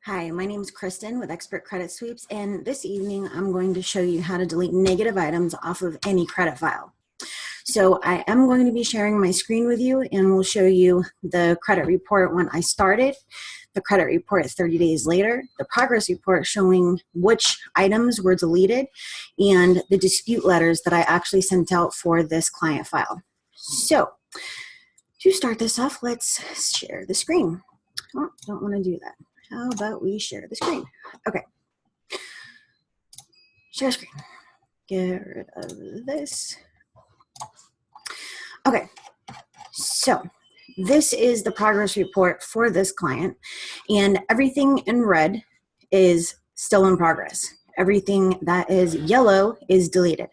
Hi, my name is Kristen with Expert Credit Sweeps, and this evening I'm going to show you how to delete negative items off of any credit file. So I am going to be sharing my screen with you, and we'll show you the credit report when I started, the credit report 30 days later, the progress report showing which items were deleted, and the dispute letters that I actually sent out for this client file. So to start this off, let's share the screen. Oh, don't want to do that. How about we share the screen? Okay. Share screen. Get rid of this. Okay. So this is the progress report for this client, and everything in red is still in progress. Everything that is yellow is deleted.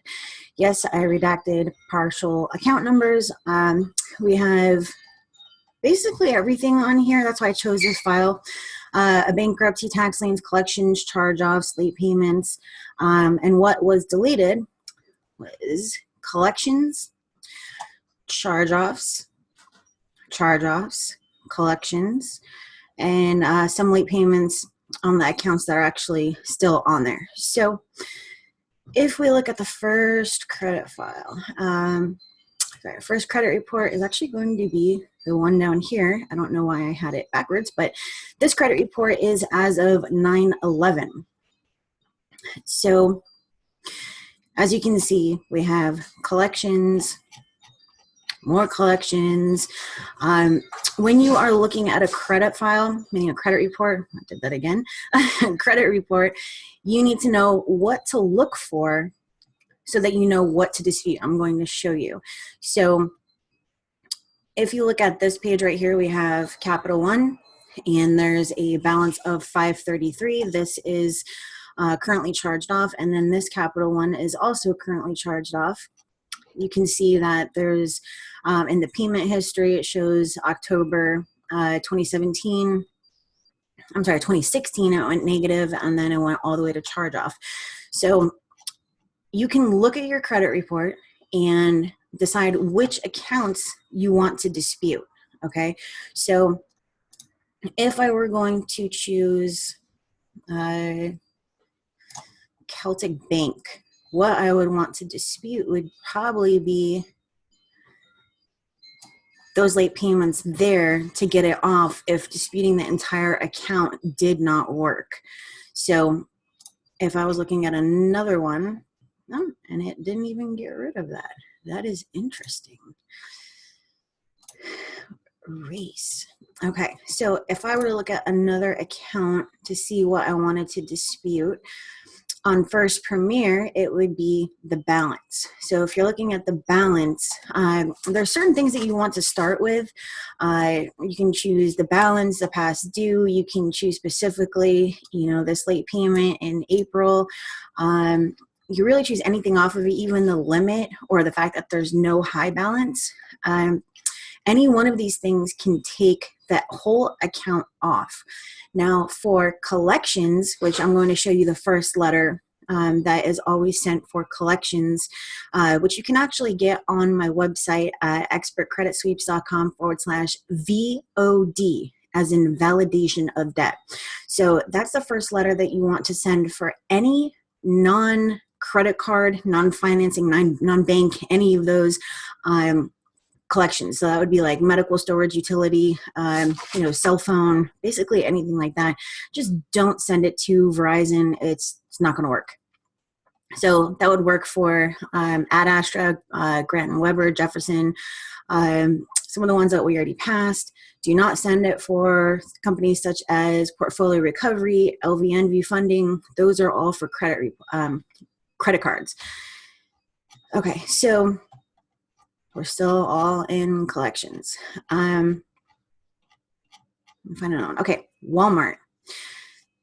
Yes, I redacted partial account numbers. We have basically everything on here. That's why I chose this file. A bankruptcy, tax liens, collections, charge-offs, late payments, and what was deleted was collections, charge-offs, collections, and some late payments on the accounts that are actually still on there. So if we look at the first credit file, first credit report is actually going to be the one down here. I don't know why I had it backwards, but this credit report is as of 9/11. So as you can see, we have collections, more collections. When you are looking at a credit file, meaning a credit report, I did that again, credit report, you need to know what to look for so that you know what to dispute. I'm going to show you. So if you look at this page right here, we have Capital One, and there's a balance of $533. This is currently charged off, and then this Capital One is also currently charged off. You can see that there's, in the payment history, it shows October 2016, it went negative, and then it went all the way to charge off. So you can look at your credit report and decide which accounts you want to dispute, okay? So if I were going to choose Celtic Bank, what I would want to dispute would probably be those late payments there to get it off if disputing the entire account did not work. So if I was looking at another one, and it didn't even get rid of that. That is interesting. Erase. Okay, so if I were to look at another account to see what I wanted to dispute, on First Premier, it would be the balance. So if you're looking at the balance, there are certain things that you want to start with. You can choose the balance, the past due. You can choose specifically, this late payment in April. You can really choose anything off of it, even the limit or the fact that there's no high balance. Any one of these things can take that whole account off. Now for collections, which I'm going to show you the first letter that is always sent for collections, which you can actually get on my website at expertcreditsweeps.com/VOD, as in validation of debt. So that's the first letter that you want to send for any non-credit card, non-financing, non-bank, any of those collections. So that would be like medical, storage, utility, cell phone, basically anything like that. Just don't send it to Verizon. It's not going to work. So that would work for Ad Astra, Grant and Weber, Jefferson, some of the ones that we already passed. Do not send it for companies such as Portfolio Recovery, LVNV Funding. Those are all for credit cards. Okay, so we're still all in collections. I'm finding out. Okay, Walmart.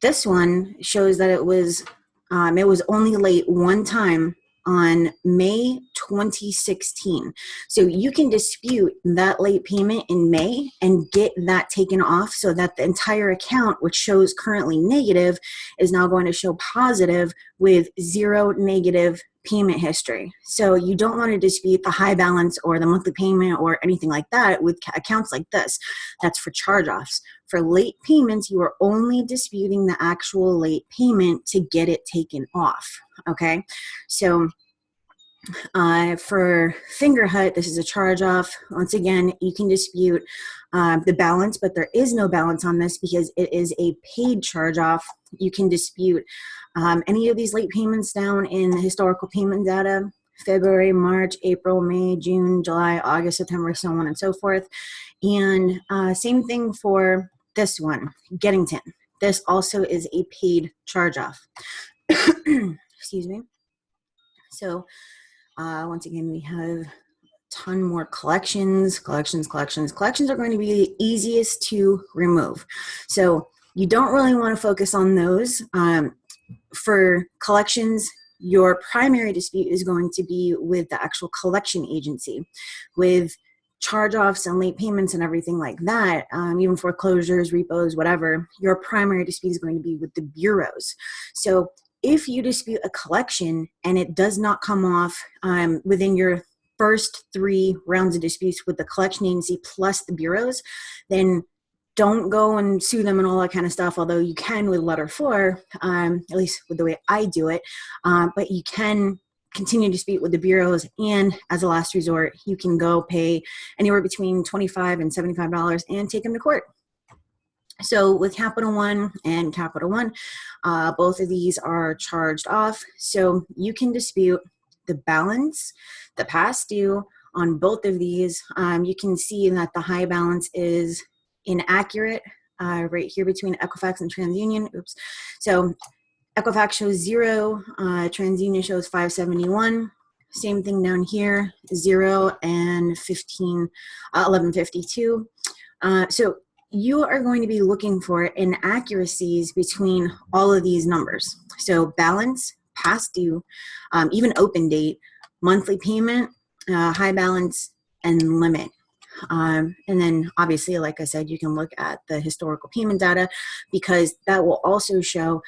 This one shows that it was only late one time on May 2016. So you can dispute that late payment in May and get that taken off so that the entire account, which shows currently negative, is now going to show positive with zero negative payment history. So you don't want to dispute the high balance or the monthly payment or anything like that with accounts like this. That's for charge-offs. For late payments, you are only disputing the actual late payment to get it taken off, okay? So for Fingerhut, this is a charge off. Once again, you can dispute the balance, but there is no balance on this because it is a paid charge off. You can dispute any of these late payments down in the historical payment data: February, March, April, May, June, July, August, September, so on and so forth. And same thing for this one, Geddington. This also is a paid charge off. Excuse me. So once again, we have a ton more collections. Collections are going to be the easiest to remove. So you don't really want to focus on those. For collections, your primary dispute is going to be with the actual collection agency. With charge-offs and late payments and everything like that, even foreclosures, repos, whatever, your primary dispute is going to be with the bureaus. So if you dispute a collection and it does not come off within your first 3 rounds of disputes with the collection agency plus the bureaus, then don't go and sue them and all that kind of stuff, although you can with letter 4, at least with the way I do it, but you can continue to dispute with the bureaus, and as a last resort, you can go pay anywhere between $25 and $75 and take them to court. So with Capital One and Capital One, both of these are charged off. So you can dispute the balance, the past due on both of these. You can see that the high balance is inaccurate right here between Equifax and TransUnion. Oops. So Equifax shows 0, TransUnion shows 571. Same thing down here, 0 and 1152. So you are going to be looking for inaccuracies between all of these numbers. So balance, past due, even open date, monthly payment, high balance, and limit. And then obviously, like I said, you can look at the historical payment data because that will also show,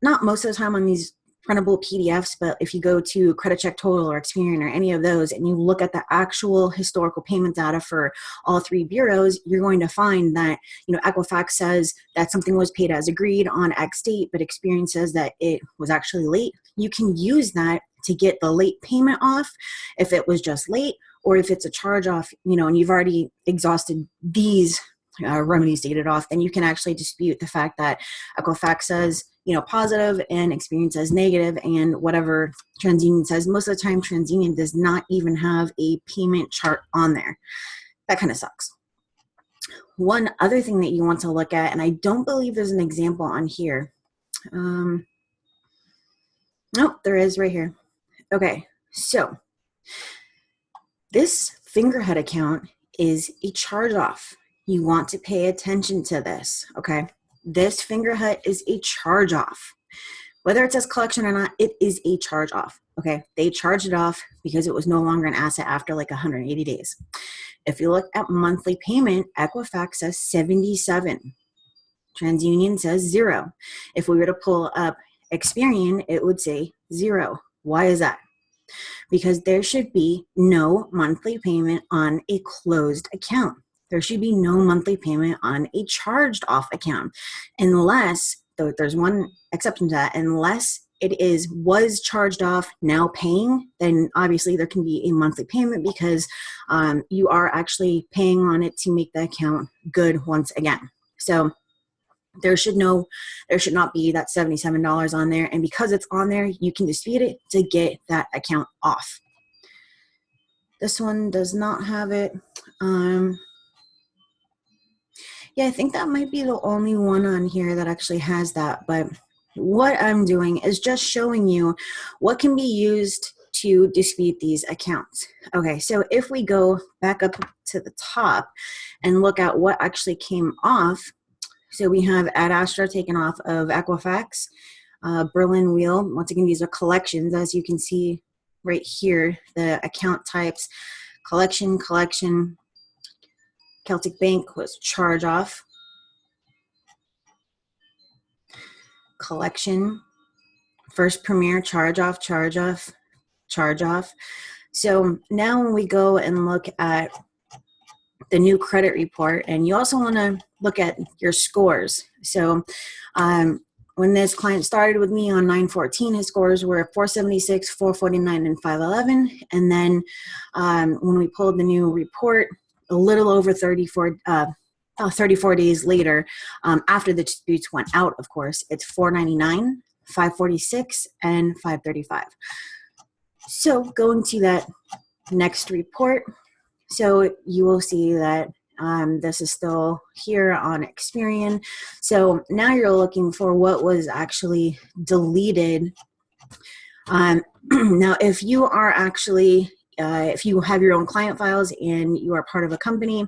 not most of the time on these printable PDFs, but if you go to Credit Check Total or Experian or any of those and you look at the actual historical payment data for all 3 bureaus, you're going to find that, Equifax says that something was paid as agreed on X date, but Experian says that it was actually late. You can use that to get the late payment off if it was just late, or if it's a charge off, and you've already exhausted these remedies to get it off, then you can actually dispute the fact that Equifax says, positive and Experian says negative, and whatever TransUnion says. Most of the time, TransUnion does not even have a payment chart on there. That kind of sucks. One other thing that you want to look at, and I don't believe there's an example on here. Nope, there is right here. Okay, so this Fingerhut account is a charge off. You want to pay attention to this, okay? This Fingerhut is a charge off. Whether it says collection or not, it is a charge off, okay? They charged it off because it was no longer an asset after like 180 days. If you look at monthly payment, Equifax says 77. TransUnion says 0. If we were to pull up Experian, it would say 0. Why is that? Because there should be no monthly payment on a closed account. There should be no monthly payment on a charged off account, unless, though there's one exception to that, unless it was charged off, now paying, then obviously there can be a monthly payment because you are actually paying on it to make the account good once again. So there should not be that $77 on there, and because it's on there, you can dispute it to get that account off. This one does not have it. Yeah, I think that might be the only one on here that actually has that, but what I'm doing is just showing you what can be used to dispute these accounts. Okay, so if we go back up to the top and look at what actually came off, so we have Ad Astra taken off of Equifax, Berlin Wheel. Once again, these are collections, as you can see right here, the account types, collection, Celtic Bank was charge off, collection, First Premier, charge off. So now when we go and look at the new credit report, and you also want to look at your scores. So when this client started with me on 9/14, his scores were 476, 449, and 511. And then when we pulled the new report, a little over 34 days later, after the disputes went out, of course, it's 499, 546, and 535. So going to that next report, so you will see that this is still here on Experian. So now you're looking for what was actually deleted. Now, if you are actually, if you have your own client files and you are part of a company,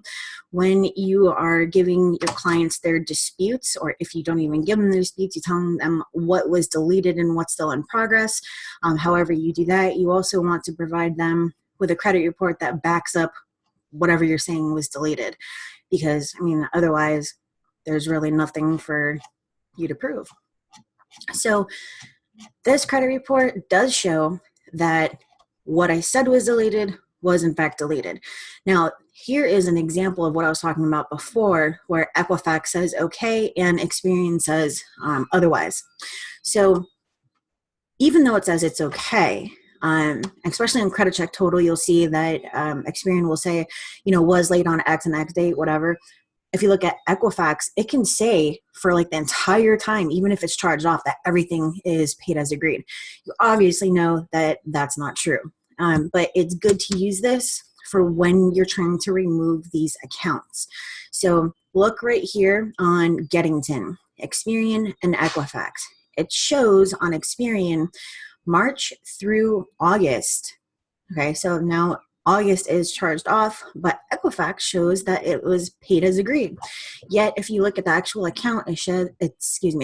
when you are giving your clients their disputes, or if you don't even give them the disputes, you tell them what was deleted and what's still in progress. However you do that, you also want to provide them with a credit report that backs up whatever you're saying was deleted, because I mean, otherwise there's really nothing for you to prove. So this credit report does show that what I said was deleted was in fact deleted. Now, here is an example of what I was talking about before, where Equifax says okay and Experian says otherwise. So even though it says it's okay, especially in credit check total, you'll see that Experian will say, was late on X and X date, whatever. If you look at Equifax, it can say for like the entire time, even if it's charged off, that everything is paid as agreed. You obviously know that that's not true, but it's good to use this for when you're trying to remove these accounts. So look right here on Gettington, Experian, and Equifax. It shows on Experian March through August. Okay, so now August is charged off, but Equifax shows that it was paid as agreed. Yet, if you look at the actual account, it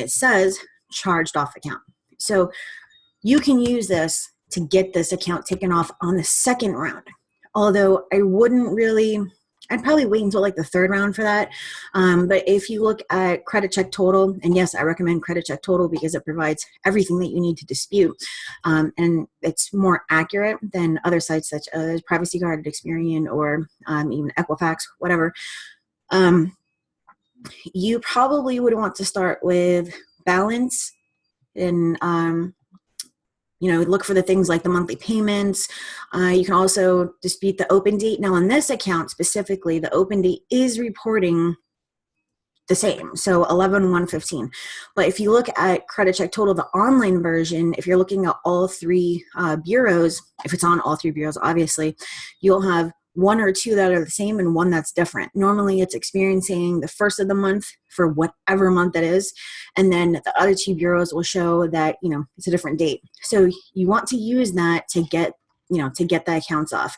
says charged off account. So you can use this to get this account taken off on the second round. Although I'd probably wait until like the third round for that. But if you look at credit check total, and yes, I recommend credit check total because it provides everything that you need to dispute. And it's more accurate than other sites such as Privacy Guard, Experian, or even Equifax, whatever. You probably would want to start with balance and look for the things like the monthly payments. You can also dispute the open date. Now, on this account specifically, the open date is reporting the same, so 11/1/15. But if you look at credit check total, the online version, if you're looking at all three bureaus, if it's on all three bureaus, obviously, you'll have one or two that are the same and one that's different. Normally it's experiencing the first of the month for whatever month it is, and then the other two bureaus will show that it's a different date. So you want to use that to get the accounts off.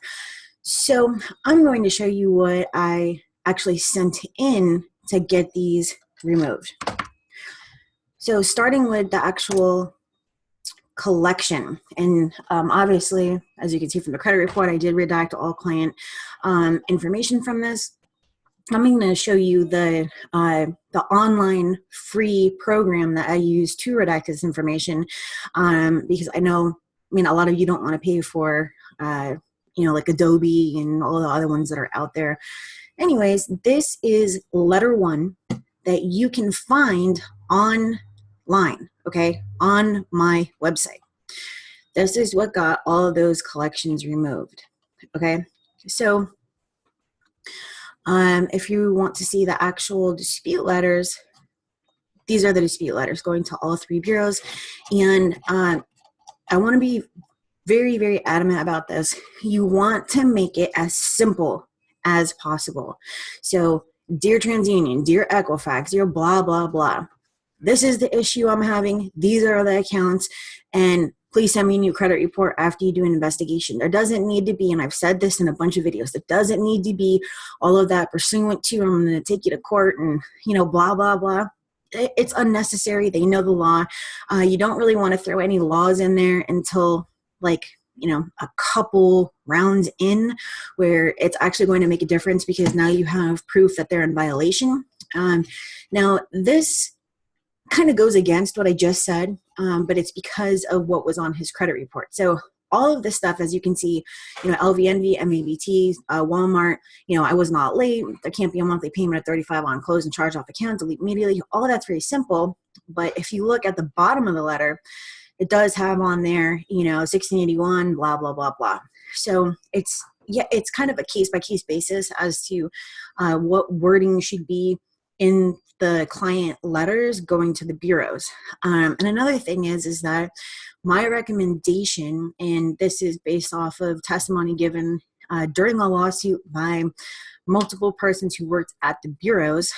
So I'm going to show you what I actually sent in to get these removed. So starting with the actual collection, and obviously, as you can see from the credit report, I did redact all client information from this. I'm going to show you the online free program that I use to redact this information, because a lot of you don't want to pay for like Adobe and all the other ones that are out there. Anyways, this is letter one that you can find online, okay, on my website. This is what got all of those collections removed, okay? So if you want to see the actual dispute letters, these are the dispute letters going to all three bureaus. And I want to be very, very adamant about this. You want to make it as simple as possible. So, dear TransUnion, dear Equifax, dear blah, blah, blah. This is the issue I'm having. These are the accounts. And please send me a new credit report after you do an investigation. There doesn't need to be, and I've said this in a bunch of videos, there doesn't need to be all of that pursuant to, I'm going to take you to court and, blah, blah, blah. It's unnecessary. They know the law. You don't really want to throw any laws in there until a couple rounds in where it's actually going to make a difference, because now you have proof that they're in violation. Now, this kind of goes against what I just said, but it's because of what was on his credit report. So all of this stuff, as you can see, LVNV, MABT, Walmart, I was not late. There can't be a monthly payment of 35 on close and charge off account, delete immediately. All of that's very simple. But if you look at the bottom of the letter, it does have on there, 1681, blah, blah, blah, blah. So it's kind of a case-by-case basis as to what wording should be in the client letters going to the bureaus. And another thing is that my recommendation, and this is based off of testimony given during the lawsuit by multiple persons who worked at the bureaus,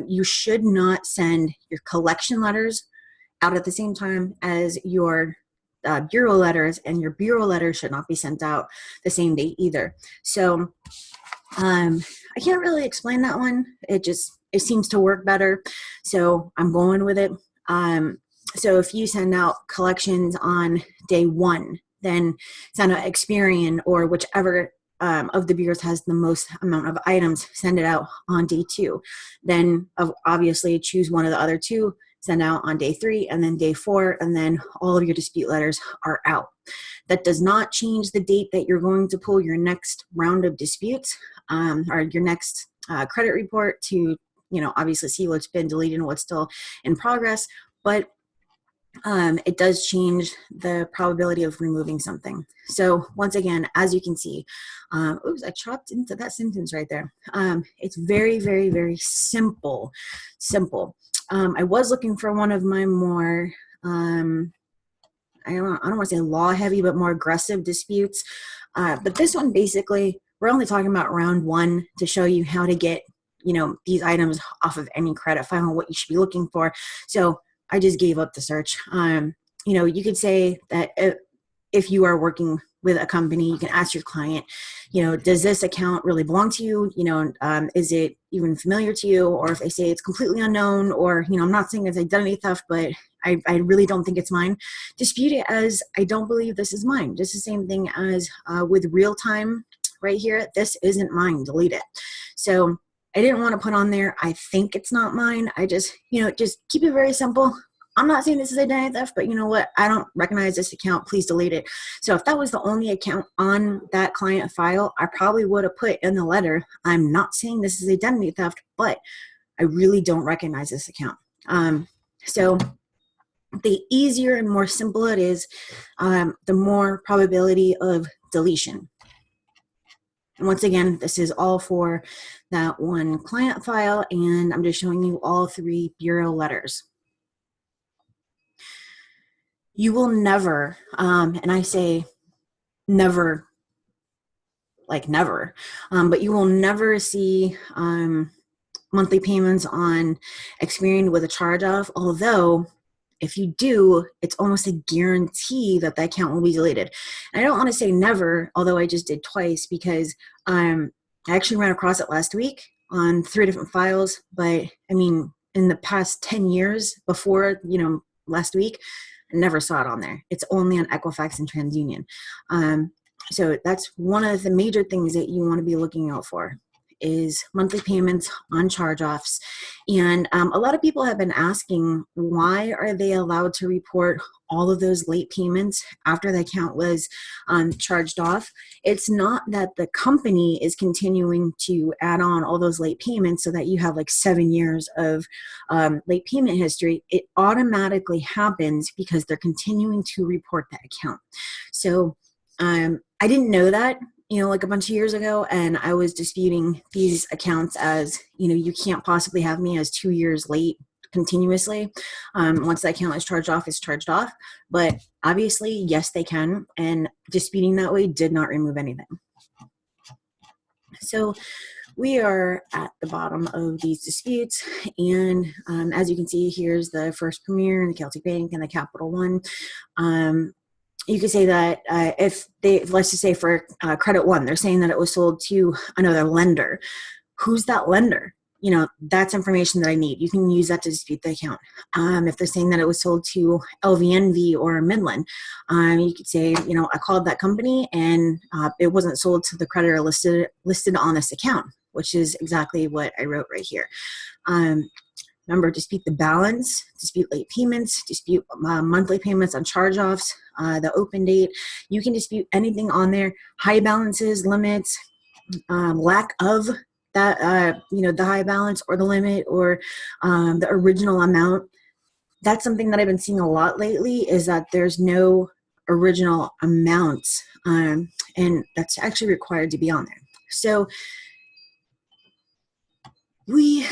you should not send your collection letters out at the same time as your bureau letters, and your bureau letters should not be sent out the same day either. So I can't really explain that one. It seems to work better, so I'm going with it. So if you send out collections on day 1, then send out Experian or whichever of the bureaus has the most amount of items, send it out on day 2. Then obviously choose one of the other 2, send out on day 3, and then day 4, and then all of your dispute letters are out. That does not change the date that you're going to pull your next round of disputes, or your next credit report to, obviously see what's been deleted and what's still in progress, but it does change the probability of removing something. So once again, as you can see, oops, I chopped into that sentence right there. It's very, very, very simple. I was looking for one of my more, I don't want to say law heavy, but more aggressive disputes. But this one, basically, we're only talking about round 1 to show you how to get, these items off of any credit file and what you should be looking for. So I just gave up the search. You could say that if you are working with a company, you can ask your client, does this account really belong to you? Is it even familiar to you? Or if they say it's completely unknown, or, I'm not saying it's identity theft, but I really don't think it's mine, dispute it as, I don't believe this is mine. Just the same thing as with real time right here. This isn't mine, delete it. So I didn't want to put on there, I think it's not mine. I just, just keep it very simple. I'm not saying this is identity theft, but you know what? I don't recognize this account. Please delete it. So if that was the only account on that client file, I probably would have put in the letter, I'm not saying this is identity theft, but I really don't recognize this account. So the easier and more simple it is, the more probability of deletion. And once again, this is all for that one client file, and I'm just showing you all 3 bureau letters. You will never, and I say never, like never, but you will never see monthly payments on Experian with a charge-off, although if you do, it's almost a guarantee that that account will be deleted. And I don't want to say never, although I just did twice, because I actually ran across it last week on 3 different files. But I mean, in the past 10 years before, last week, I never saw it on there. It's only on Equifax and TransUnion. So that's one of the major things that you want to be looking out for, is monthly payments on charge-offs. And a lot of people have been asking, why are they allowed to report all of those late payments after the account was charged off? It's not that the company is continuing to add on all those late payments so that you have like 7 years of late payment history. It automatically happens because they're continuing to report that account. So I didn't know that, like a bunch of years ago, and I was disputing these accounts as, you can't possibly have me as 2 years late continuously. Once the account is charged off, it's charged off. But obviously, yes, they can, and disputing that way did not remove anything. So we are at the bottom of these disputes, and as you can see, here's the First Premier and the Celtic Bank and the Capital One. You could say that if they, let's just say for credit one, they're saying that it was sold to another lender. Who's that lender? That's information that I need. You can use that to dispute the account. If they're saying that it was sold to LVNV or Midland, you could say, I called that company and it wasn't sold to the creditor listed on this account, which is exactly what I wrote right here. Remember, dispute the balance, dispute late payments, dispute monthly payments on charge-offs, the open date. You can dispute anything on there, high balances, limits, lack of that, the high balance or the limit or the original amount. That's something that I've been seeing a lot lately, is that there's no original amounts, and that's actually required to be on there. So we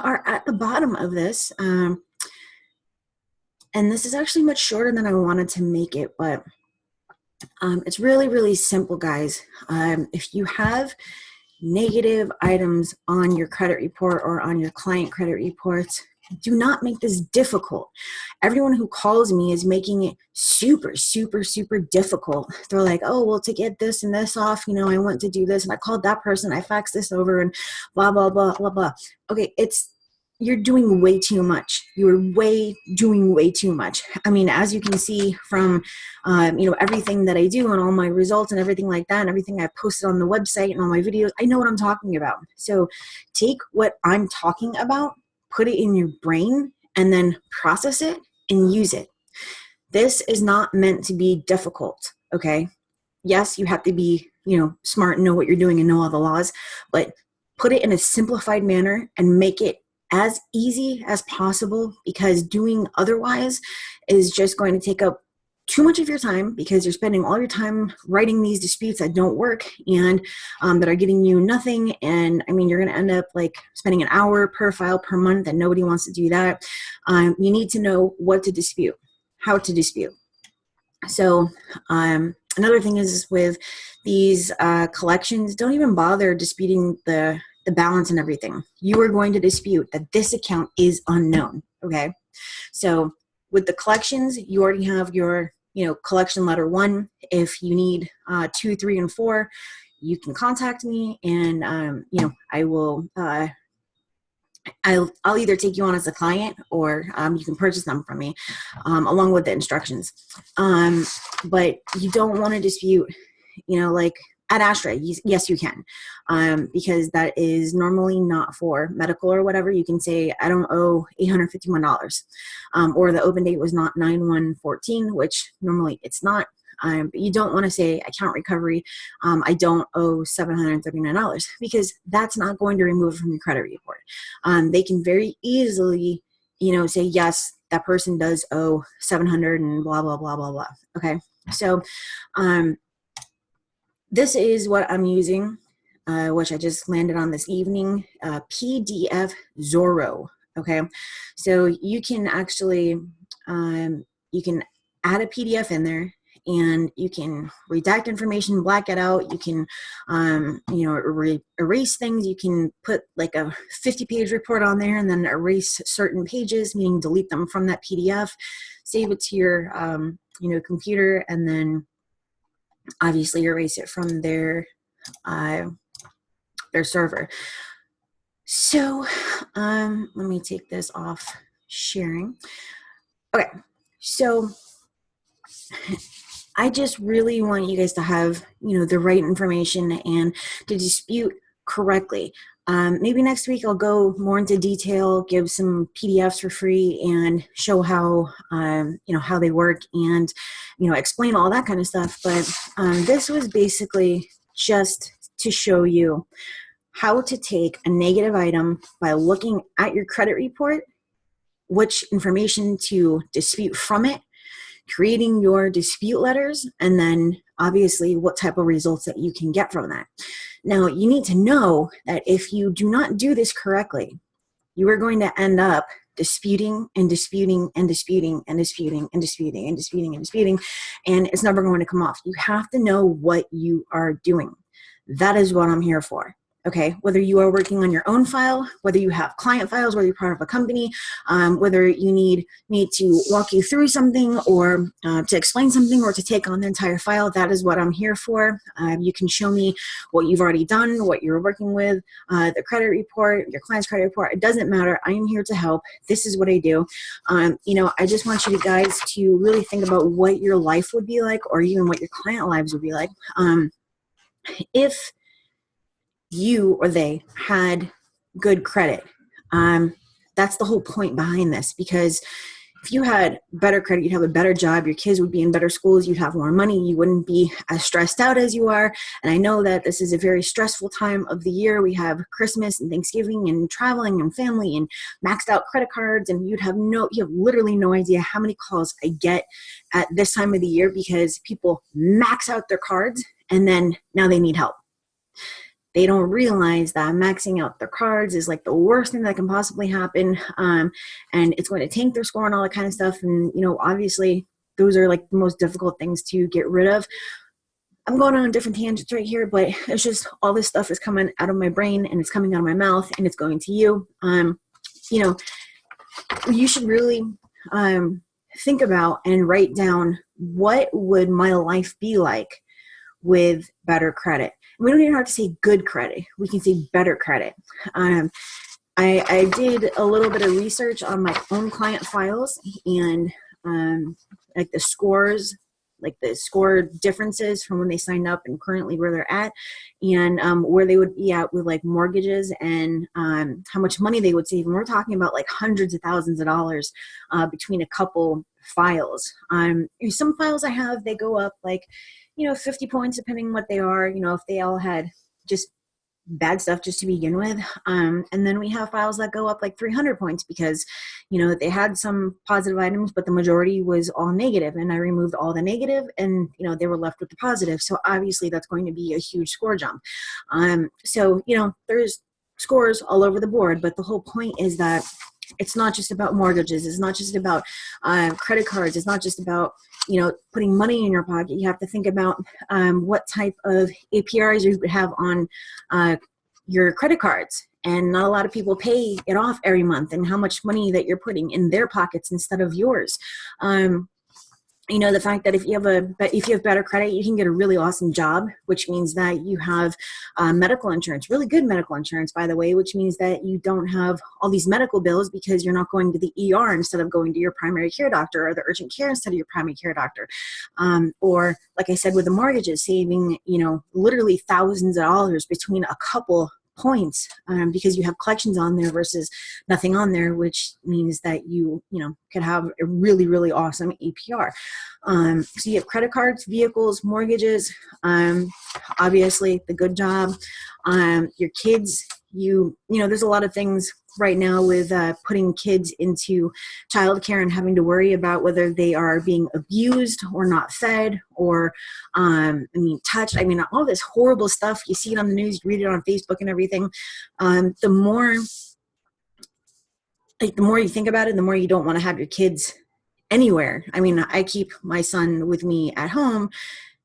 are at the bottom of this, and this is actually much shorter than I wanted to make it, but it's really, really simple, guys. If you have negative items on your credit report or on your client credit reports, do not make this difficult. Everyone who calls me is making it super, super, super difficult. They're like, oh, well, to get this and this off, I want to do this, and I called that person, I faxed this over, and blah, blah, blah, blah, blah. Okay, you're doing way too much. You're doing way too much. I mean, as you can see from, everything that I do and all my results and everything like that, and everything I've posted on the website and all my videos, I know what I'm talking about. So take what I'm talking about, put it in your brain, and then process it and use it. This is not meant to be difficult, okay? Yes, you have to be, smart and know what you're doing and know all the laws, but put it in a simplified manner and make it as easy as possible, because doing otherwise is just going to take up too much of your time, because you're spending all your time writing these disputes that don't work and that are getting you nothing. And I mean, you're going to end up like spending an hour per file per month, and nobody wants to do that. You need to know what to dispute, how to dispute. So another thing is with these collections, don't even bother disputing the balance and everything. You are going to dispute that this account is unknown, okay? So with the collections, you already have your, collection letter 1. If you need 2, 3, and 4, you can contact me, and, I will, I'll either take you on as a client, or you can purchase them from me along with the instructions. But you don't want to dispute, like at Ashtray, yes, you can, because that is normally not for medical or whatever. You can say, I don't owe $851, or the open date was not 9/1/14, which normally it's not. But you don't want to say account recovery, I don't owe $739, because that's not going to remove it from your credit report. They can very easily, say, yes, that person does owe 700 and blah, blah, blah, blah, blah. Okay. So, this is what I'm using, which I just landed on this evening, PDF Zorro. Okay. So you can actually, you can add a PDF in there, and you can redact information, black it out. You can, erase things. You can put like a 50-page report on there and then erase certain pages, meaning delete them from that PDF, save it to your, computer, and then obviously erase it from their server. So let me take this off sharing. Okay, so I just really want you guys to have, the right information and to dispute correctly. Maybe next week I'll go more into detail, give some PDFs for free, and show how, how they work, and, explain all that kind of stuff. But this was basically just to show you how to take a negative item by looking at your credit report, which information to dispute from it, creating your dispute letters, and then obviously what type of results that you can get from that. Now, you need to know that if you do not do this correctly, you are going to end up disputing and disputing and disputing and disputing and disputing and disputing and disputing, and it's never going to come off. You have to know what you are doing. That is what I'm here for. Okay, whether you are working on your own file, whether you have client files, whether you're part of a company, whether you need me to walk you through something, or to explain something, or to take on the entire file, that is what I'm here for. You can show me what you've already done, what you're working with, the credit report, your client's credit report. It doesn't matter. I am here to help. This is what I do. I just want you guys to really think about what your life would be like, or even what your client lives would be like, if you or they had good credit. that's the whole point behind this, because if you had better credit, you'd have a better job, your kids would be in better schools, you'd have more money, you wouldn't be as stressed out as you are. And I know that this is a very stressful time of the year. We have Christmas and Thanksgiving and traveling and family and maxed out credit cards, and you have literally no idea how many calls I get at this time of the year because people max out their cards and then now they need help. They don't realize that maxing out their cards is like the worst thing that can possibly happen. And it's going to tank their score and all that kind of stuff. And, obviously those are like the most difficult things to get rid of. I'm going on different tangents right here, but it's just all this stuff is coming out of my brain and it's coming out of my mouth and it's going to you. You should really think about and write down, what would my life be like with better credit? We don't even have to say good credit. We can say better credit. I did a little bit of research on my own client files and like the scores, like the score differences from when they signed up and currently where they're at, and where they would be at with like mortgages and how much money they would save. And we're talking about like hundreds of thousands of dollars between a couple files. Some files I have, they go up like 50 points depending on what they are, if they all had just bad stuff just to begin with. And then we have files that go up like 300 points because, they had some positive items, but the majority was all negative. And I removed all the negative and, they were left with the positive. So obviously that's going to be a huge score jump. So, there's scores all over the board, but the whole point is that it's not just about mortgages. It's not just about credit cards. It's not just about, putting money in your pocket. You have to think about what type of APRs you have on your credit cards. And not a lot of people pay it off every month, and how much money that you're putting in their pockets instead of yours. The fact that if you have better credit, you can get a really awesome job, which means that you have medical insurance, really good medical insurance, by the way, which means that you don't have all these medical bills because you're not going to the ER instead of going to your primary care doctor, or the urgent care instead of your primary care doctor. Or like I said, with the mortgages, saving, literally thousands of dollars between a couple points because you have collections on there versus nothing on there, which means that you could have a really, really awesome APR. So you have credit cards, vehicles, mortgages, obviously the good job, your kids, there's a lot of things right now with putting kids into childcare and having to worry about whether they are being abused or not fed or, touched. All this horrible stuff. You see it on the news, you read it on Facebook and everything. The more you think about it, the more you don't want to have your kids anywhere. I keep my son with me at home.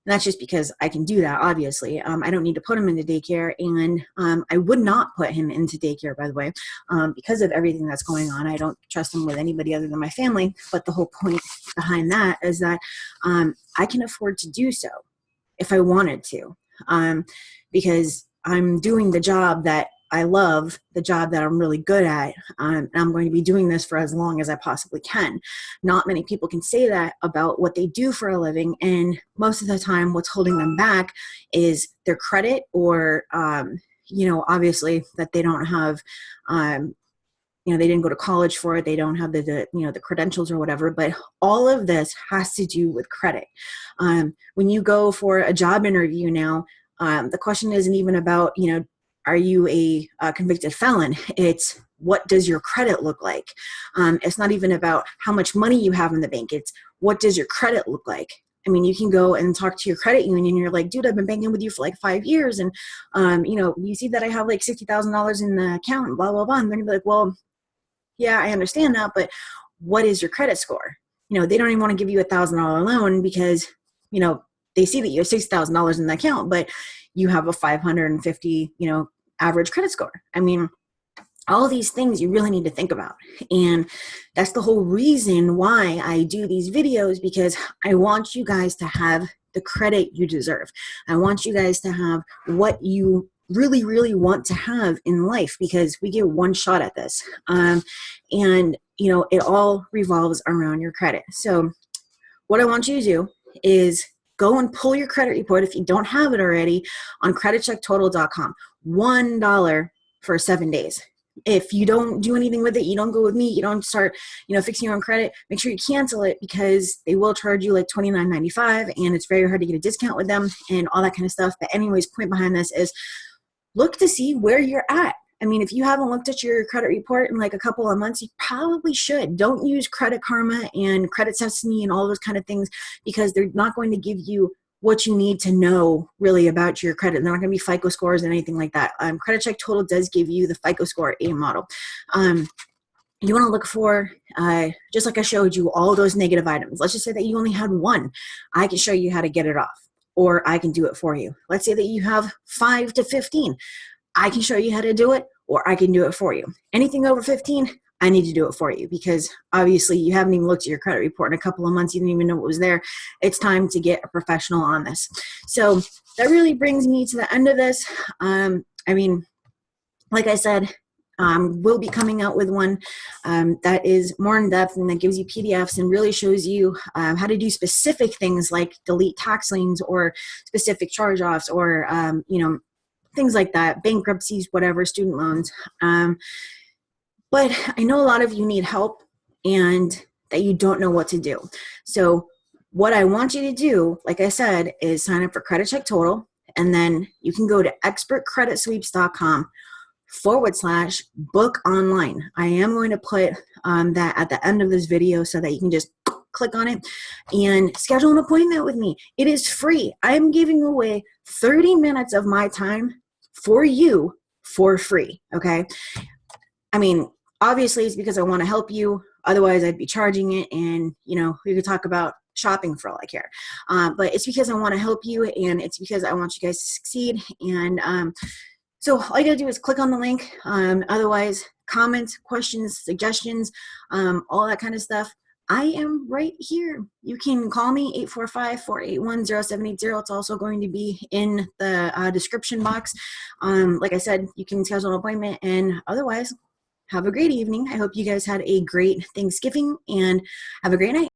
And that's just because I can do that, obviously. I don't need to put him into daycare, and I would not put him into daycare, by the way, because of everything that's going on. I don't trust him with anybody other than my family, but the whole point behind that is that I can afford to do so if I wanted to, because I'm doing the job that I love, the job that I'm really good at, and I'm going to be doing this for as long as I possibly can. Not many people can say that about what they do for a living, and most of the time what's holding them back is their credit or, obviously that they don't have, they didn't go to college for it, they don't have the credentials or whatever, but all of this has to do with credit. When you go for a job interview now, the question isn't even about, are you a convicted felon? It's, what does your credit look like? It's not even about how much money you have in the bank. It's, what does your credit look like? You can go and talk to your credit union. You're like, dude, I've been banking with you for like 5 years. And, you see that I have like $60,000 in the account, blah, blah, blah. And they're gonna be like, well, yeah, I understand that, but what is your credit score? They don't even want to give you $1,000 loan because, they see that you have $6,000 in the account, but you have a 550, average credit score. All of these things you really need to think about. And that's the whole reason why I do these videos, because I want you guys to have the credit you deserve. I want you guys to have what you really, really want to have in life, because we get one shot at this. And, it all revolves around your credit. So what I want you to do is go and pull your credit report if you don't have it already on creditchecktotal.com. $1 for 7 days. if you don't do anything with it, you don't go with me, you don't start, fixing your own credit, make sure you cancel it, because they will charge you like $29.95, and it's very hard to get a discount with them and all that kind of stuff. But anyways, point behind this is look to see where you're at. I mean, if you haven't looked at your credit report in like a couple of months, you probably should. Don't use Credit Karma and Credit Sesame and all those kind of things, because they're not going to give you what you need to know really about your credit. They're not going to be FICO scores and anything like that. Credit Check Total does give you the FICO score A model. You want to look for, just like I showed you, all those negative items. Let's just say that you only had one. I can show you how to get it off, or I can do it for you. Let's say that you have 5 to 15. I can show you how to do it, or I can do it for you. Anything over 15, I need to do it for you, because obviously you haven't even looked at your credit report in a couple of months. You didn't even know what was there. It's time to get a professional on this. So that really brings me to the end of this. I mean, like I said, we'll be coming out with one that is more in depth and that gives you PDFs and really shows you how to do specific things like delete tax liens or specific charge-offs, or things like that, bankruptcies, whatever, student loans. But I know a lot of you need help and that you don't know what to do. So what I want you to do, like I said, is sign up for Credit Check Total, and then you can go to expertcreditsweeps.com/book online. I am going to put that at the end of this video so that you can just click on it and schedule an appointment with me. It is free. I'm giving away 30 minutes of my time for you for free, okay? I mean, obviously it's because I want to help you. Otherwise, I'd be charging it, and, we could talk about shopping for all I care. But it's because I want to help you, and it's because I want you guys to succeed. And so all you got to do is click on the link. Otherwise, comments, questions, suggestions, all that kind of stuff. I am right here. You can call me, 845-481-0780. It's also going to be in the description box. Like I said, you can schedule an appointment, and otherwise, have a great evening. I hope you guys had a great Thanksgiving, and have a great night.